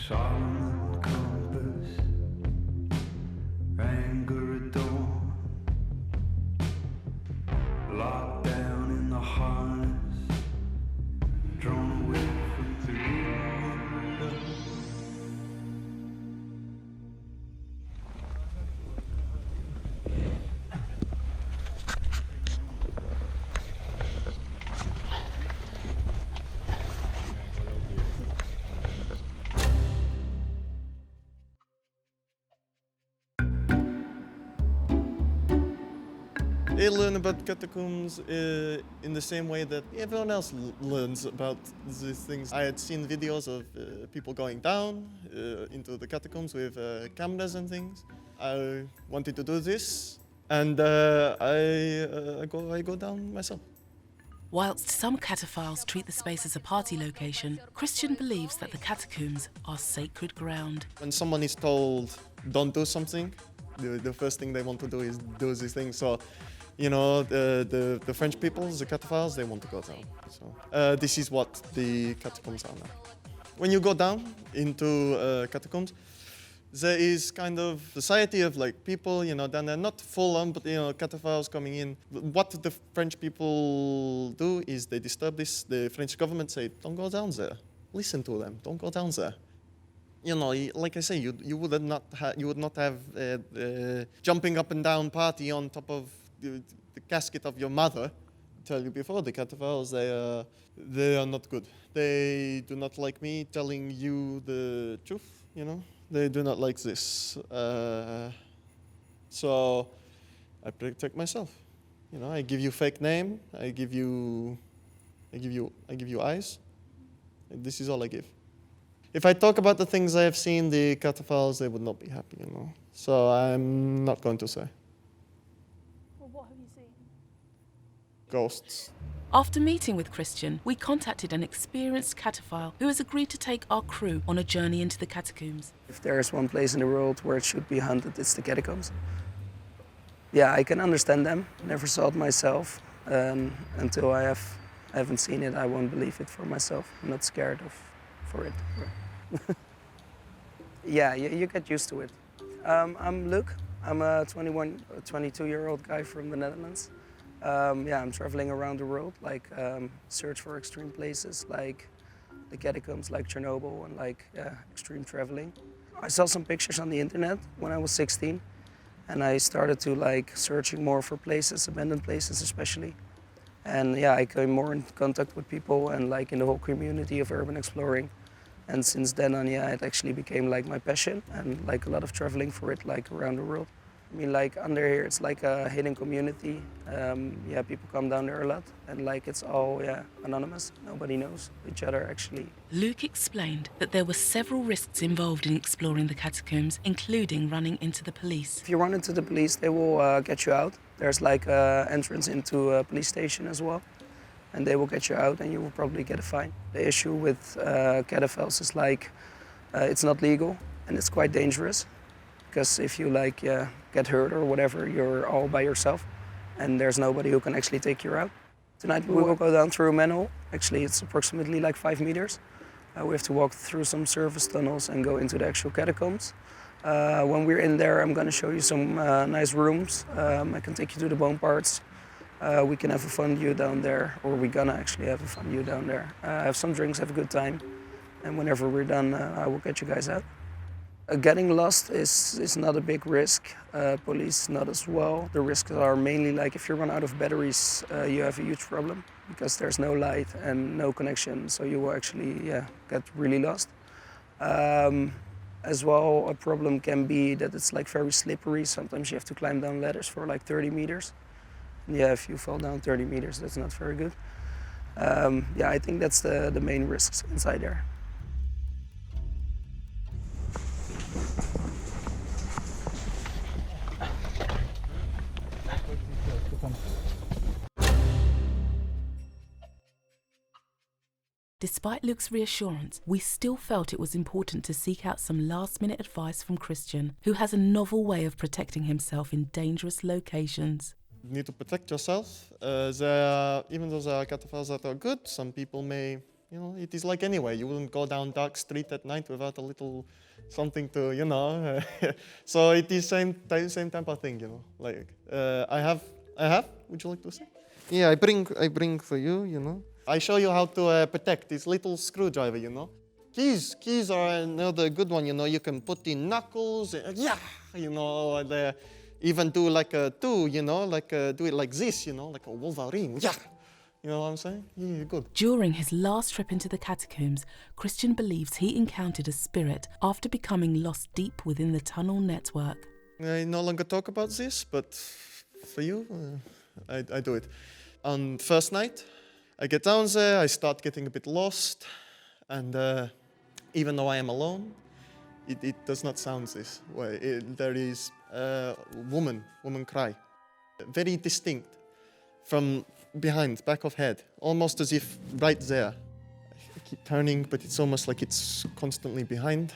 Solomon compass, anger at dawn, locked down in the harness, drawn away from the world. They learn about catacombs in the same way that everyone else learns about these things. I had seen videos of people going down into the catacombs with cameras and things. I wanted to do this, and I go down myself. Whilst some cataphiles treat the space as a party location, Christian believes that the catacombs are sacred ground. When someone is told, don't do something, the first thing they want to do is do these things. So, you know, the French people, the cataphiles, they want to go down. So this is what the catacombs are now. When you go down into catacombs, there is kind of society of like people, you know, down there, not full on, but you know, cataphiles coming in. What the French people do is they disturb this. The French government say, don't go down there. Listen to them. Don't go down there. You know, like I say, you would not have jumping up and down party on top of the casket of your mother. I tell you before, the cataphiles, they are not good. They do not like me telling you the truth, you know. They do not like this. So I protect myself. You know, I give you fake name. I give you eyes. And this is all I give. If I talk about the things I have seen, the cataphiles, they would not be happy, you know. So I'm not going to say. Well, what have you seen? Ghosts. After meeting with Christian, we contacted an experienced cataphile who has agreed to take our crew on a journey into the catacombs. If there is one place in the world where it should be hunted, it's the catacombs. Yeah, I can understand them. Never saw it myself. Until I haven't seen it, I won't believe it for myself. I'm not scared for it. Yeah, you get used to it. I'm Luc. I'm a 22-year-old guy from the Netherlands. Yeah, I'm traveling around the world, like search for extreme places, like the catacombs, like Chernobyl, and like extreme traveling. I saw some pictures on the internet when I was 16, and I started to like searching more for places, abandoned places especially. And yeah, I came more in contact with people and like in the whole community of urban exploring. And since then on, yeah, it actually became like my passion and like a lot of traveling for it, like around the world. I mean, like under here, it's like a hidden community. Yeah, people come down there a lot, and like it's all anonymous. Nobody knows each other actually. Luc explained that there were several risks involved in exploring the catacombs, including running into the police. If you run into the police, they will get you out. There's like an entrance into a police station as well, and they will get you out, and you will probably get a fine. The issue with cataphiles is like it's not legal, and it's quite dangerous. Because if you like get hurt or whatever, you're all by yourself, and there's nobody who can actually take you out. Tonight we will go down through a manhole. Actually, it's approximately like 5 meters. We have to walk through some surface tunnels and go into the actual catacombs. When we're in there, I'm going to show you some nice rooms. I can take you to the bone parts. We can have a fondue down there, or we're gonna actually have a fondue down there. Have some drinks, have a good time, and whenever we're done, I will get you guys out. Getting lost is not a big risk. Police not as well. The risks are mainly like if you run out of batteries, you have a huge problem because there's no light and no connection, so you will actually get really lost. As well, a problem can be that it's like very slippery. Sometimes you have to climb down ladders for like 30 meters. Yeah, if you fall down 30 meters, that's not very good. Yeah, I think that's the main risks inside there. Despite Luc's reassurance, we still felt it was important to seek out some last-minute advice from Christian, who has a novel way of protecting himself in dangerous locations. You need to protect yourself. Even though there are cataphiles that are good, some people may, You know, it is like anywhere. You wouldn't go down dark street at night without a little something to, you know. So it is same type of thing, you know. Like I have. Would you like to see? Yeah, I bring for you, you know. I show you how to protect this little screwdriver, you know. Keys are another good one, you know. You can put in knuckles, yeah, you know, and even do like a two, you know, like do it like this, you know, like a Wolverine, yeah. You know what I'm saying? Yeah, good. During his last trip into the catacombs, Christian believes he encountered a spirit after becoming lost deep within the tunnel network. I no longer talk about this, but for you, I do it. On first night, I get down there, I start getting a bit lost, and even though I am alone, it does not sound this way. There is a woman cry, very distinct, from behind, back of head, almost as if right there. I keep turning, but it's almost like it's constantly behind.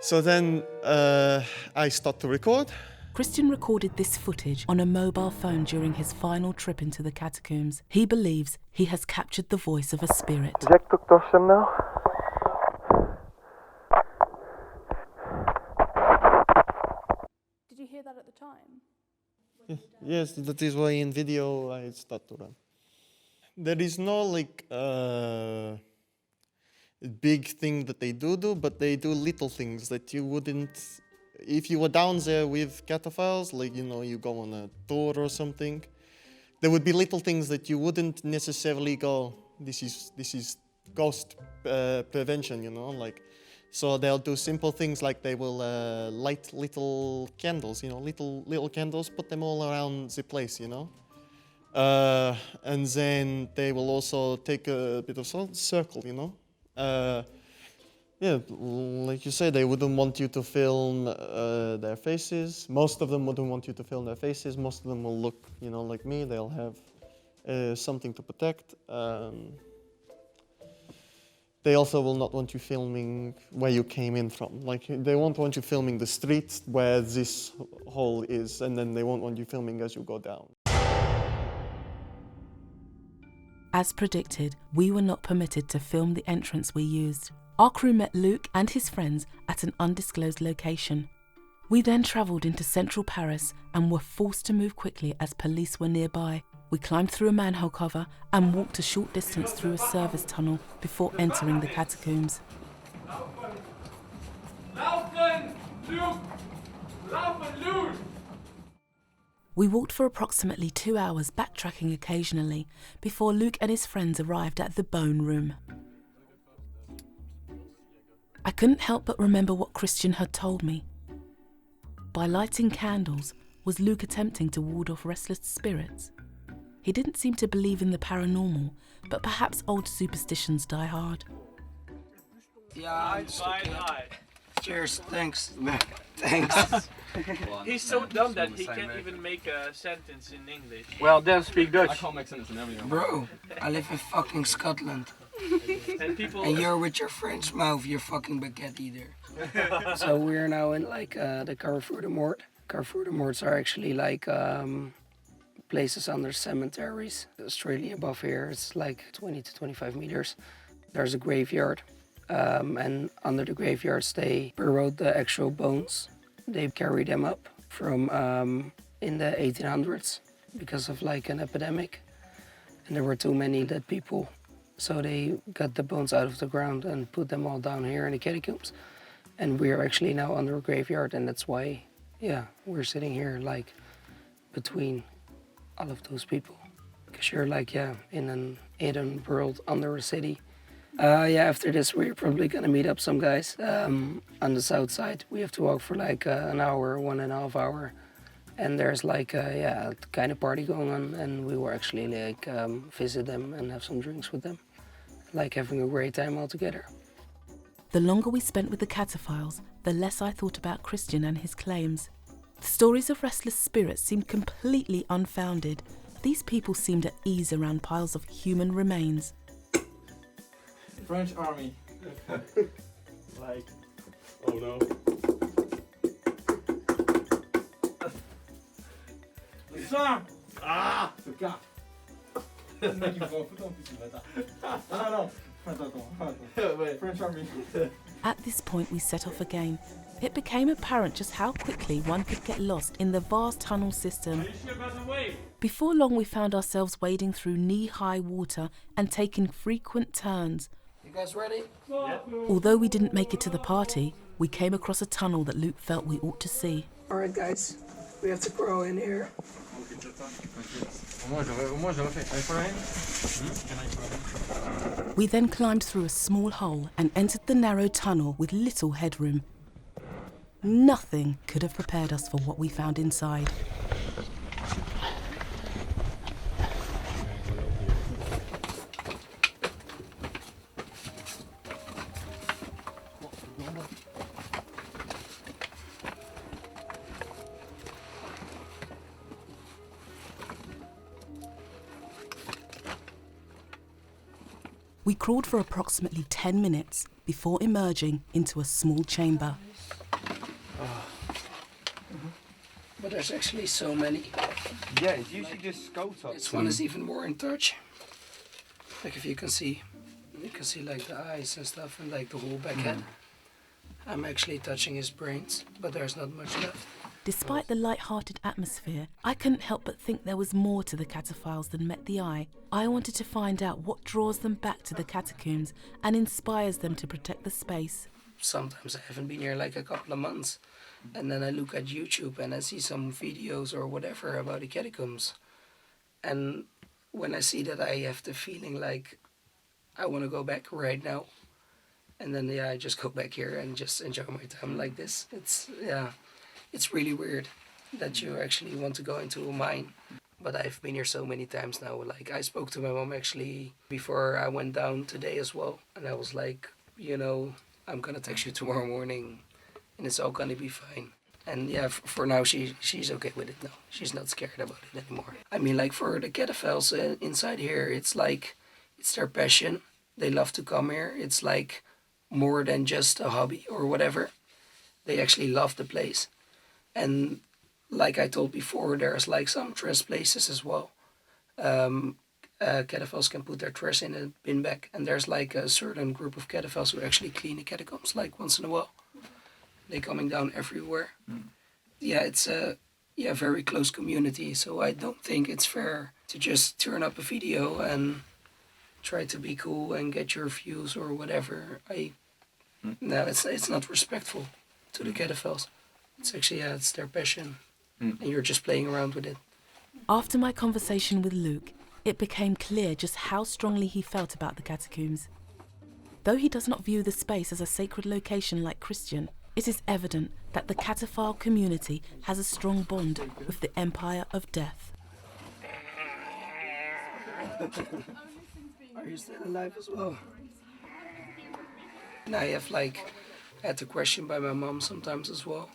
So then I start to record. Christian recorded this footage on a mobile phone during his final trip into the catacombs. He believes he has captured the voice of a spirit. Jack took Toshan now. Did you hear that at the time? Yes, that is why in video I start to run. There is no like big thing that they do, but they do little things that you wouldn't. If you were down there with cataphiles, like, you know, you go on a tour or something, there would be little things that you wouldn't necessarily go, this is ghost prevention, you know, like, so they'll do simple things like they will light little candles, you know, little candles, put them all around the place, you know. And then they will also take a bit of circle, you know. Yeah, like you say, they wouldn't want you to film their faces. Most of them wouldn't want you to film their faces. Most of them will look, you know, like me. They'll have something to protect. They also will not want you filming where you came in from. Like, they won't want you filming the street where this hole is, and then they won't want you filming as you go down. As predicted, we were not permitted to film the entrance we used. Our crew met Luke and his friends at an undisclosed location. We then travelled into central Paris and were forced to move quickly as police were nearby. We climbed through a manhole cover and walked a short distance through a service tunnel before entering the catacombs. Laufen, Luke! Laufen, Luke! We walked for approximately 2 hours, backtracking occasionally, before Luke and his friends arrived at the Bone Room. I couldn't help but remember what Christian had told me. By lighting candles, was Luke attempting to ward off restless spirits? He didn't seem to believe in the paranormal, but perhaps old superstitions die hard. Yeah, cheers, thanks. Thanks. He's so dumb that he can't even make a sentence in English. Well, then speak Dutch. I can't make sentences in everything. Bro, I live in fucking Scotland. And you're with your French mouth, you're fucking baguette eater. So we're now in like the Carrefour de Mort. Carrefour de Morts are actually like places under cemeteries. Straight above here, it's like 20 to 25 meters. There's a graveyard. And under the graveyards, they burrowed the actual bones. They carried them up from in the 1800s because of like an epidemic. And there were too many dead people. So they got the bones out of the ground and put them all down here in the catacombs. And we're actually now under a graveyard, and that's why, yeah, we're sitting here like between all of those people. Because you're like, yeah, in an hidden world under a city. Yeah, after this we're probably gonna meet up some guys on the south side. We have to walk for like an hour, 1.5 hours. And there's like a kind of party going on, and we will actually like visit them and have some drinks with them. Like having a great time all together. The longer we spent with the cataphiles, the less I thought about Christian and his claims. The stories of restless spirits seemed completely unfounded. These people seemed at ease around piles of human remains. French army. Like, oh no. Sir! Ah! Le mec il me prend en photo en plus, ce bâtard. Non, non, attends. Ouais. French Army. At this point, we set off again. It became apparent just how quickly one could get lost in the vast tunnel system. Are you sure about the way? Before long, we found ourselves wading through knee-high water and taking frequent turns. You guys ready? Although we didn't make it to the party, we came across a tunnel that Luke felt we ought to see. Alright guys, we have to crawl in here. Au moins j'aurais fait. I follow him? We then climbed through a small hole and entered the narrow tunnel with little headroom. Nothing could have prepared us for what we found inside. We crawled for approximately 10 minutes before emerging into a small chamber. But there's actually so many. Yeah, it's usually just skull top. This one is even more in touch. Like if you can see like the eyes and stuff and like the whole back head. I'm actually touching his brains, but there's not much left. Despite the light-hearted atmosphere, I couldn't help but think there was more to the cataphiles than met the eye. I wanted to find out what draws them back to the catacombs and inspires them to protect the space. Sometimes I haven't been here like a couple of months. And then I look at YouTube and I see some videos or whatever about the catacombs. And when I see that, I have the feeling like I want to go back right now. And then I just go back here and just enjoy my time like this. It's really weird that you actually want to go into a mine. But I've been here so many times now. Like I spoke to my mom actually before I went down today as well. And I was like, I'm gonna text you tomorrow morning and it's all gonna be fine. And yeah, for now she's okay with it now. She's not scared about it anymore. I mean, like for the cataphiles inside here, it's like, it's their passion. They love to come here. It's like more than just a hobby or whatever. They actually love the place. And like I told before, there's like some trash places as well. Cataphiles can put their trash in a bin bag, and there's like a certain group of cataphiles who actually clean the catacombs like once in a while. They're coming down everywhere. Yeah, it's a very close community, so I don't think it's fair to just turn up a video and try to be cool and get your views or whatever. No, it's not respectful to the cataphiles. It's actually, it's their passion, and you're just playing around with it. After my conversation with Luke, it became clear just how strongly he felt about the catacombs. Though he does not view the space as a sacred location like Christian, it is evident that the cataphile community has a strong bond with the Empire of Death. Are you still alive as well? And I had the question by my mom sometimes as well.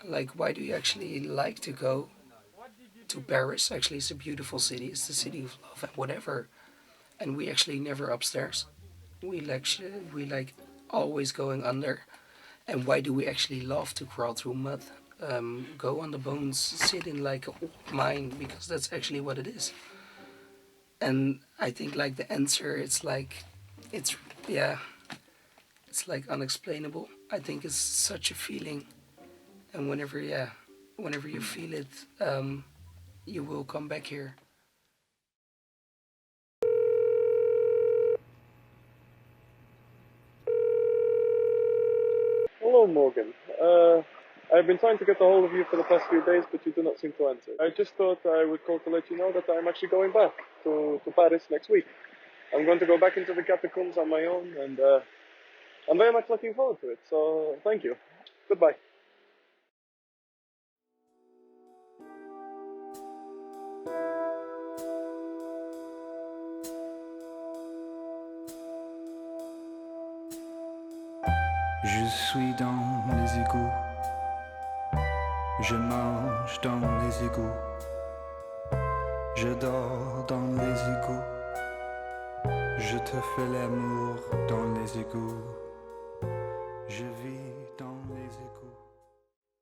Like, why do you actually like to go to Paris? Actually, it's a beautiful city. It's the city of love and whatever. And we actually never upstairs. We like always going under. And why do we actually love to crawl through mud? Go on the bones, sit in like an old mine, because that's actually what it is. And I think like the answer, it's like unexplainable. I think it's such a feeling. And whenever you feel it, you will come back here. Hello, Morgan. I've been trying to get a hold of you for the past few days, but you do not seem to answer. I just thought I would call to let you know that I'm actually going back to Paris next week. I'm going to go back into the catacombs on my own, and I'm very much looking forward to it. So, thank you. Goodbye. Je suis dans les égouts, je mange dans les égouts, je dors dans les égouts, je te fais l'amour dans les égouts, je vis